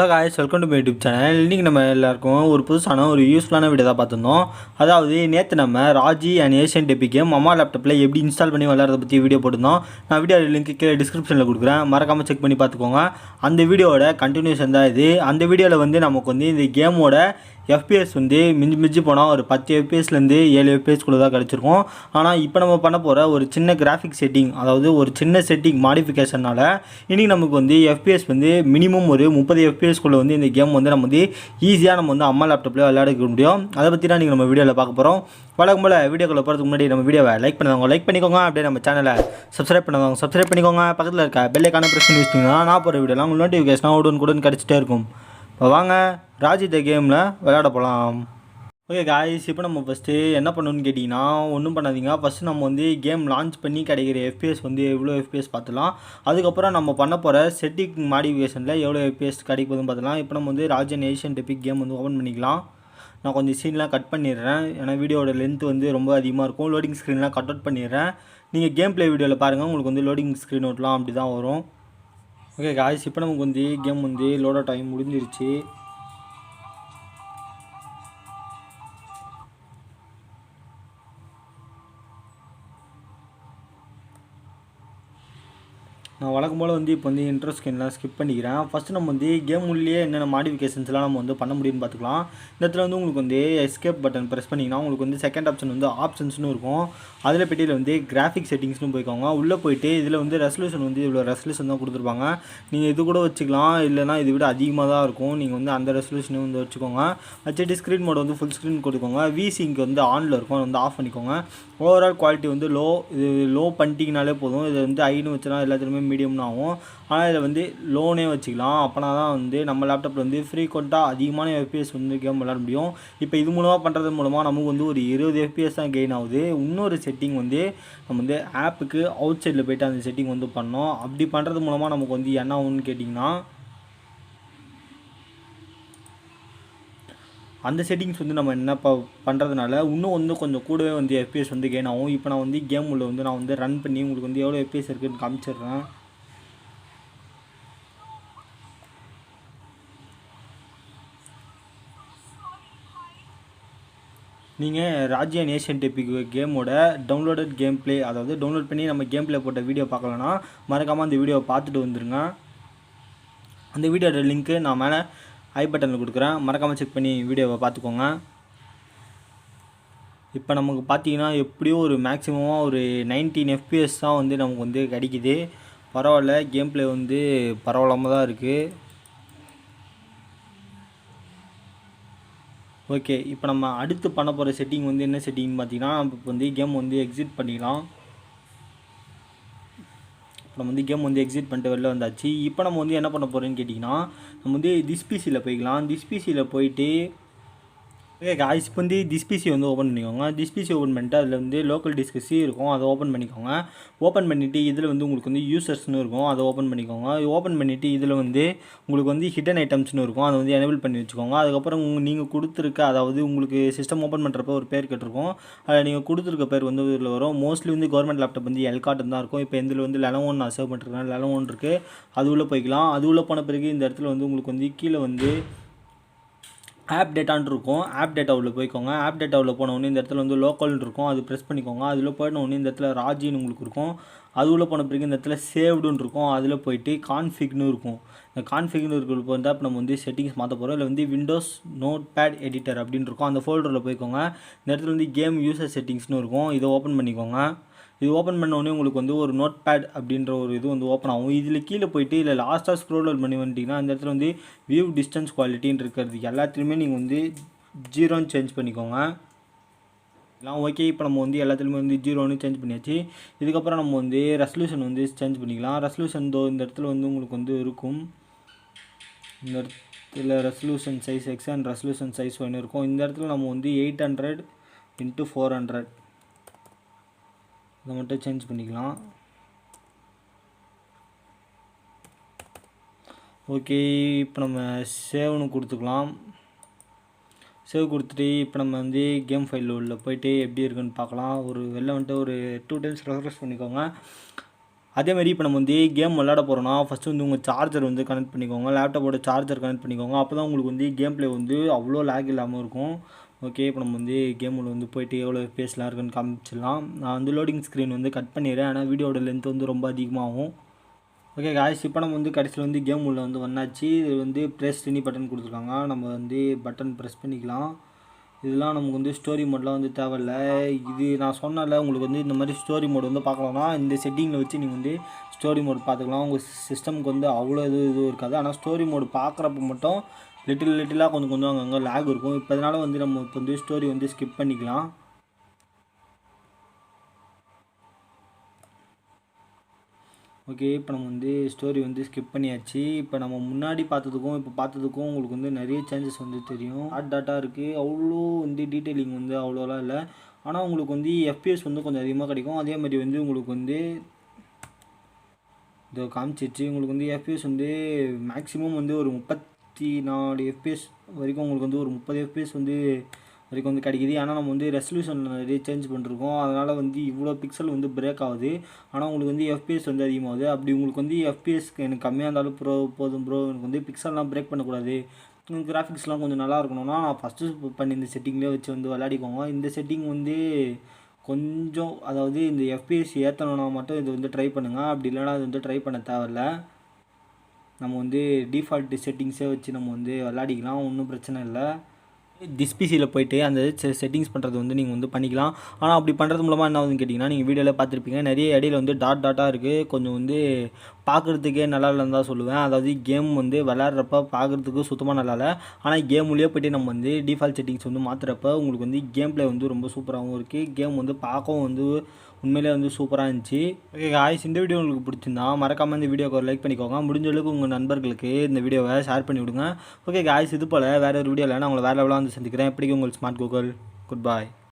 Hello guys, welcome to my YouTube channel. இன்றைக்கி நம்ம எல்லாருக்கும் ஒரு புதுசான ஒரு யூஸ்ஃபுல்லான வீடியோ தான் பார்த்துருந்தோம். அதாவது நேற்று நம்ம Raji and Asian Debbie game அம்மா லேப்டாப்பில் எப்படி இன்ஸ்டால் பண்ணி விளையாடுறத பற்றி வீடியோ போட்டிருந்தோம். நான் வீடியோ லிங்க் கீழே டிஸ்கிரிப்ஷனில் கொடுக்குறேன், மறக்காமல் செக் பண்ணி பார்த்துக்கோங்க. அந்த வீடியோவோட கண்டினியூஷன் தான் இது. அந்த வீடியோவில் வந்து நமக்கு வந்து இந்த கேமோட எஃபிஎஸ் வந்து மிஞ்சி போனால் ஒரு 10 எஃபிஎஸ்லேருந்து 7 எஃபிஎஸ்குள்ளே தான் கிடச்சிருக்கும். ஆனால் இப்போ நம்ம பண்ண போகிற ஒரு சின்ன கிராஃபிக் செட்டிங், அதாவது ஒரு சின்ன செட்டிங் மாடிஃபிகேஷனால் இன்றைக்கி நமக்கு வந்து எஃபிஎஸ் வந்து மினிமம் ஒரு 30 எஃபிஎஸ்குள்ளே வந்து இந்த கேம் வந்து நம்ம வந்து ஈஸியாக நம்ம வந்து அம்மா லேப்டாப்பில் விளையாட முடியும். அதை பற்றி தான் நீங்கள் நம்ம வீடியோவில் பார்க்க போகிறோம். வழக்கம் போல் வீடியோக்குள்ளே போகிறதுக்கு முன்னாடி நம்ம வீடியோவை லைக் பண்ணுவாங்க, லைக் பண்ணிக்கோங்க. அப்படியே நம்ம சேனலை சப்ஸ்கிரைப் பண்ணுவாங்க, சப்ஸ்கிரைப் பண்ணிக்கோங்க. பக்கத்தில் இருக்க பெல் ஐகானை பிரஸ் பண்ணி வச்சிங்கன்னா நான் போகிற வீடியோலாம் உங்களுக்கு நோட்டிஃபிகேஷனாக உடனுக்குடன் கிடச்சிட்டே இருக்கும். இப்போ வாங்க ராஜி த கேமில் விளையாட போகலாம். ஓகே காய்ஸ், இப்போ நம்ம ஃபஸ்ட்டு என்ன பண்ணணும்னு கேட்டிங்கன்னா ஒன்றும் பண்ணாதீங்க. ஃபஸ்ட்டு நம்ம வந்து கேம் லான்ச் பண்ணி கிடைக்கிற எஃபிஎஸ் வந்து எவ்வளோ எஃபிஎஸ் பார்த்துலாம். அதுக்கப்புறம் நம்ம பண்ண போகிற செட்டிங் மாடிஃபிகேஷனில் எவ்வளோ எஃபிஎஸ் கிடைக்குதுன்னு பார்த்துலாம். இப்போ நம்ம வந்து ராஜி அண்ட் ஏஷியன் டெப்பிக் கேம் வந்து ஓப்பன் பண்ணிக்கலாம். நான் கொஞ்சம் சீன்லாம் கட் பண்ணிடுறேன், ஏன்னா வீடியோட லென்த் வந்து ரொம்ப அதிகமாக இருக்கும். லோடிங் ஸ்க்ரீன்லாம் கட் அவுட் பண்ணிடுறேன். நீங்கள் கேம் ப்ளே வீடியோவில் பாருங்கள், உங்களுக்கு வந்து லோடிங் ஸ்க்ரீன் அவுட்லாம் அப்படி தான் வரும். ஓகே காய்ஸ், இப்போ நமக்கு வந்து கேம் வந்து லோட டைம் முடிஞ்சிருச்சு. நான் வழக்கம் போல் வந்து இப்போ வந்து இன்ட்ரோ ஸ்கின்லாம் ஸ்கிப் பண்ணிக்கிறேன். ஃபஸ்ட்டு நம்ம வந்து கேம் உள்ளே என்னென்ன மாடிஃபிகேஷன்ஸ்லாம் நம்ம வந்து பண்ண முடியும்னு பார்த்துக்கலாம். இந்த இடத்துல வந்து உங்களுக்கு வந்து எஸ்கேப் பட்டன் ப்ரெஸ் பண்ணிங்கன்னா உங்களுக்கு வந்து செகண்ட் ஆப்ஷன் வந்து ஆப்ஷன்ஸ்னு இருக்கும். அதில் பெட்டியில் வந்து கிராஃபிக் செட்டிங்ஸ்னு போய்க்கோங்க. உள்ளே போயிட்டு இதில் வந்து ரெசல்யூஷன் வந்து இவ்வளோ ரெசல்யூஷன் தான் கொடுத்துருப்பாங்க. நீங்கள் இது கூட வச்சுக்கலாம், இல்லைனா இதை விட அதிகமாக தான் இருக்கும். நீங்கள் வந்து அந்த ரெசல்யூஷனையும் வந்து வச்சுக்கோங்க. வச்சுட்டு ஸ்க்ரீன் மோட் வந்து ஃபுல் ஸ்க்ரீன் கொடுத்துக்கோங்க. விசிங்க்கு வந்து ஆனில் இருக்கும், அதை வந்து ஆஃப் பண்ணிக்கோங்க. ஓவரால் குவாலிட்டி வந்து இது லோ பண்ணிட்டீங்கனாலே போதும். இது வந்து ஐன்னு வச்சுனா எல்லாத்துலேயுமே மீடியம்னு ஆகும். ஆனால் இதில் வந்து லோனே வச்சுக்கலாம். அப்போனா தான் வந்து நம்ம லேப்டாப்பில் வந்து ஃப்ரீக்வெண்ட்டாக அதிகமான எஃபிஎஸ் வந்து கேம் விளையாட முடியும். இப்போ இது மூலமாக பண்ணுறது மூலமாக நமக்கு வந்து ஒரு 20 எஃபிஎஸ் தான் கெயின் ஆகுது. இன்னொரு செட்டிங் வந்து நம்ம வந்து ஆப்புக்கு அவுட் சைடில் போய்ட்டு அந்த செட்டிங் வந்து பண்ணோம். அப்படி பண்ணுறது மூலமாக நமக்கு வந்து என்ன ஆகும்னு கேட்டிங்கன்னா, அந்த செட்டிங்ஸ் வந்து நம்ம என்ன பண்ணுறதுனால இன்னும் வந்து கொஞ்சம் கூடவே வந்து எஃபிஎஸ் வந்து கெயின் ஆகும். இப்போ நான் வந்து கேம் உள்ள வந்து நான் வந்து ரன் பண்ணி உங்களுக்கு வந்து எவ்வளோ எஃபிஎஸ் இருக்குதுன்னு காமிச்சிடுறேன். நீங்கள் ராஜி அண்ட் ஏஷியன் டெப்பிக் கேமோட டவுன்லோடட் கேம் ப்ளே, அதாவது டவுன்லோட் பண்ணி நம்ம கேம் ப்ளே போட்ட வீடியோ பார்க்கலன்னா மறக்காமல் அந்த வீடியோவை பார்த்துட்டு வந்துடுங்க. அந்த வீடியோட லிங்க்கு நான் மேலே ஐ பட்டனில் கொடுக்குறேன், மறக்காமல் செக் பண்ணி வீடியோவை பார்த்துக்கோங்க. இப்போ நமக்கு பார்த்தீங்கன்னா எப்படியும் ஒரு மேக்ஸிமமாக ஒரு 19 எஃபிஎஸ் தான் வந்து நமக்கு வந்து கிடைக்கிது. பரவாயில்ல, கேம் ப்ளே வந்து பரவாயில்லாமல் தான் இருக்குது. ஓகே, இப்போ நம்ம அடுத்து பண்ண போகிற செட்டிங் வந்து என்ன செட்டிங்னு பார்த்தீங்கன்னா, நம்ம இப்போ வந்து கேம் வந்து எக்ஸிட் பண்ணிக்கலாம். இப்போ நம்ம வந்து கேம் வந்து எக்ஸிட் பண்ணிட்டு வெளில வந்தாச்சு. இப்போ நம்ம வந்து என்ன பண்ண போகிறோன்னு கேட்டிங்கன்னா, நம்ம வந்து டிஸ்பிசியில் போய்க்கலாம். டிஸ்பிசியில் போயிட்டு ஓகே காய்ஸ், இப்போ வந்து டிஸ்பிசி வந்து ஓப்பன் பண்ணிக்கோங்க. டிஸ்பிசி ஓப்பன் பண்ணிட்டு அதில் வந்து லோக்கல் டிஸ்க் சி இருக்கும், அதை ஓப்பன் பண்ணிக்கோங்க. ஓப்பன் பண்ணிவிட்டு இதில் வந்து உங்களுக்கு வந்து யூசர்ஸ்னு இருக்கும், அதை ஓப்பன் பண்ணிக்கோங்க. ஓப்பன் பண்ணிவிட்டு இதில் வந்து உங்களுக்கு வந்து ஹிடன் ஐட்டம்ஸ்னு இருக்கும், அதை வந்து எனேபிள் பண்ணி வச்சுக்கோங்க. அதுக்கப்புறம் நீங்கள் கொடுத்துருக்க, அதாவது உங்களுக்கு சிஸ்டம் ஓப்பன் பண்ணுறப்ப ஒரு பேர் கேட்டிருக்கும், அதில் நீங்கள் கொடுத்துருக்க பேர் வந்து இதில் வரும். மோஸ்ட்லி வந்து கவர்மெண்ட் லேப்டாப் வந்து எல்காட்டன் தான் இருக்கும். இப்போ இதில் வந்து Lenovo நான் சேவ் பண்ணிருக்கேன், Lenovo இருக்குது, அது உள்ளே போய்க்கலாம். அது உள்ளே போன பிறகு இந்த இடத்துல வந்து உங்களுக்கு வந்து கீழே வந்து ஆப் டேட்டான்னு இருக்கும். ஆப் டேட்டா உள்ள போய்க்கோங்க. ஆப் டேட்டா உள்ள போனோடனே இந்த இடத்துல வந்து லோக்கல்னு இருக்கும், அது ப்ரெஸ் பண்ணிக்கோங்க. அதில் போயிடனே இந்த இடத்துல ராஜின்னு உங்களுக்கு இருக்கும். அது உள்ளே போன பிறகு இந்த இடத்துல சேவ்டுன்னு இருக்கும், அதில் போயிட்டு கான்ஃபிக்னு இருக்கும். இந்த கான்ஃபிக்னு இருக்கிறது போய் இப்போ நம்ம வந்து செட்டிங்ஸ் மாற்ற போகிறோம். இல்லை வந்து விண்டோஸ் நோட் பேட் எடிட்டர் அப்படின்னு இருக்கும், அந்த ஃபோல்டரில் போய்க்கோங்க. இந்த இடத்துல வந்து கேம் யூசர் செட்டிங்ஸ்னு இருக்கும், இதை ஓப்பன் பண்ணிக்கோங்க. இது ஓப்பன் பண்ணோடனே உங்களுக்கு வந்து ஒரு நோட் பேட் அப்படின்ற ஒரு இது வந்து ஓப்பன் ஆகும். இதில் கீழே போயிட்டு இல்லை லாஸ்ட்டாக ஸ்க்ரோல் டவுன் பண்ணி வந்துட்டிங்கன்னா இந்த இடத்துல வந்து வியூ டிஸ்டன்ஸ் குவாலிட்டின்னு இருக்கிறது எல்லாத்துலேயுமே நீங்கள் வந்து 0ன்னு சேஞ்ச் பண்ணிக்கோங்க. எல்லாம் ஓகே, இப்போ நம்ம வந்து எல்லாத்துலேயுமே வந்து 0ன்னு சேஞ்ச் பண்ணியாச்சு. இதுக்கப்புறம் நம்ம வந்து ரெசல்யூஷன் வந்து சேஞ்ச் பண்ணிக்கலாம். ரெசல்யூஷன் இந்த இடத்துல வந்து உங்களுக்கு வந்து இருக்கும். இந்த இடத்துல resolution size X and resolution size ஒன்று இருக்கும். இந்த இடத்துல நம்ம வந்து 800x400 இதை மட்டும் சேஞ்ச் பண்ணிக்கலாம். ஓகே, இப்போ நம்ம சேவ்னு கொடுத்துக்கலாம். சேவ் கொடுத்துட்டு இப்போ நம்ம வந்து கேம் ஃபைலில் உள்ள போய்ட்டு எப்படி இருக்குன்னு பார்க்கலாம். ஒரு வெளில வந்துட்டு ஒரு 2 டைம்ஸ் ரெஃப்ரெஷ் பண்ணிக்கோங்க. அதேமாதிரி இப்போ நம்ம வந்து கேம் விளையாட போகிறோன்னா ஃபஸ்ட்டு வந்து உங்கள் சார்ஜர் வந்து கனெக்ட் பண்ணிக்கோங்க, லேப்டாப்போட சார்ஜர் கனெக்ட் பண்ணிக்கோங்க. அப்போ தான் உங்களுக்கு வந்து கேம் ப்ளே வந்து அவ்வளோ லேக் இல்லாமல் இருக்கும். ஓகே, இப்போ நம்ம வந்து கேமில் வந்து போய்ட்டு எவ்வளோ ஃபேஸ்லாம் இருக்குன்னு காமிச்சிடலாம். நான் வந்து லோடிங் ஸ்க்ரீன் வந்து கட் பண்ணிடுறேன், ஆனால் வீடியோட லென்த் வந்து ரொம்ப அதிகமாகும். ஓகே காய்ஸ், இப்போ நம்ம வந்து கடைசியில் வந்து கேம் உள்ள வந்து வந்தாச்சு. இது வந்து ப்ரெஸ் எனி பட்டன் கொடுத்துருக்காங்க, நம்ம வந்து பட்டன் ப்ரெஸ் பண்ணிக்கலாம். இதெல்லாம் நமக்கு வந்து ஸ்டோரி மோட்லாம் வந்து தேவையில்ல. இது நான் சொன்னல, உங்களுக்கு வந்து இந்த மாதிரி ஸ்டோரி மோட் வந்து பார்க்கலாம்னா இந்த செட்டிங்கில் வச்சு நீங்கள் வந்து ஸ்டோரி மோட் பார்த்துக்கலாம். உங்கள் சிஸ்டமுக்கு வந்து அவ்வளோ இது இருக்காது. ஆனால் ஸ்டோரி மோட் பார்க்குறப்ப மட்டும் லிட்டிலாக கொஞ்சம் அங்கங்கே லேக் இருக்கும். இப்போ இதனால் வந்து நம்ம இப்போ வந்து ஸ்டோரி வந்து ஸ்கிப் பண்ணிக்கலாம். ஓகே, இப்போ நம்ம வந்து ஸ்டோரி வந்து ஸ்கிப் பண்ணியாச்சு. இப்போ நம்ம முன்னாடி பார்த்ததுக்கும் இப்போ பார்த்ததுக்கும் உங்களுக்கு வந்து நிறைய சேஞ்சஸ் வந்து தெரியும். டாட்டா இருக்குது, அவ்வளோ வந்து டீட்டெயிலிங் வந்து அவ்வளோலாம் இல்லை. ஆனால் உங்களுக்கு வந்து எஃப்பிஎஸ் வந்து கொஞ்சம் அதிகமாக கிடைக்கும். அதே மாதிரி வந்து உங்களுக்கு வந்து இதை காமிச்சிச்சு. உங்களுக்கு வந்து எஃப்பிஎஸ் வந்து மேக்ஸிமம் வந்து ஒரு 34 எஃப்பிஎஸ் வரைக்கும் உங்களுக்கு வந்து ஒரு 30 எஃப்பிஎஸ் வந்து வரைக்கும் வந்து கிடைக்கிது. ஆனால் நம்ம வந்து ரெசல்யூஷன் நிறைய சேஞ்ச் பண்ணிருக்கோம், அதனால் வந்து இவ்வளோ பிக்சல் வந்து பிரேக் ஆகுது. ஆனால் உங்களுக்கு வந்து எஃப்பிஎஸ் வந்து அதிகமாகுது. அப்படி உங்களுக்கு வந்து எஃப்பிஎஸ் எனக்கு கம்மியாக இருந்தாலும் போதும் ப்ரோ, எனக்கு வந்து பிக்சல்லாம் பிரேக் பண்ணக்கூடாது, கிராஃபிக்ஸ்லாம் கொஞ்சம் நல்லா இருக்கணும்னா நான் ஃபஸ்ட்டு பண்ணி இந்த செட்டிங்லேயே வச்சு வந்து விளையாடிக்கோங்க. இந்த செட்டிங் வந்து கொஞ்சம், அதாவது இந்த எஃப்பிஎஸ் ஏற்றணுன்னா மட்டும் இது வந்து ட்ரை பண்ணுங்கள். அப்படி இல்லைனா அது வந்து ட்ரை பண்ண தேவையில்ல. நம்ம வந்து டிஃபால்ட் செட்டிங்ஸே வச்சு நம்ம வந்து விளையாடிக்கலாம், ஒன்றும் பிரச்சனை இல்லை. டிஸ்பிசியில் போய்ட்டு அந்த செட்டிங்ஸ் பண்ணுறது வந்து நீங்கள் வந்து பண்ணிக்கலாம். ஆனால் அப்படி பண்ணுறது மூலமாக என்ன ஆகுதுன்னு கேட்டிங்கன்னா, நீங்கள் வீடியோவில் பார்த்துருப்பீங்க, நிறைய இடையில வந்து டாட்டாக இருக்குது. கொஞ்சம் வந்து பார்க்குறதுக்கே நல்லா இல்லைன்னு தான் சொல்லுவேன். அதாவது கேம் வந்து விளையாடுறப்ப பார்க்குறதுக்கு சுத்தமாக நல்லா இல்லை. ஆனால் கேம் உள்ளே போய்ட்டு நம்ம வந்து டிஃபால்ட் செட்டிங்ஸ் வந்து மாற்றுறப்ப உங்களுக்கு வந்து கேம் ப்ளே வந்து ரொம்ப சூப்பராகவும் இருக்குது. கேம் வந்து பார்க்கவும் வந்து உண்மையிலே வந்து சூப்பராக இருந்துச்சு. ஓகே காய்ஸ், இந்த வீடியோ உங்களுக்கு பிடிச்சிருந்தா மறக்காமல் இந்த வீடியோக்கு ஒரு லைக் பண்ணிக்கோங்க. முடிஞ்ச அளவுக்கு உங்கள் நண்பர்களுக்கு இந்த வீடியோவை ஷேர் பண்ணி விடுங்க. ஓகே காய்ஸ், இது போல் வேறு ஒரு வீடியோவில் நான் உங்களை வேறு லெவலாக வந்து சந்திக்கிறேன். எப்படிக்கும் உங்கள் ஸ்மார்ட் கோகுல். குட் பாய்.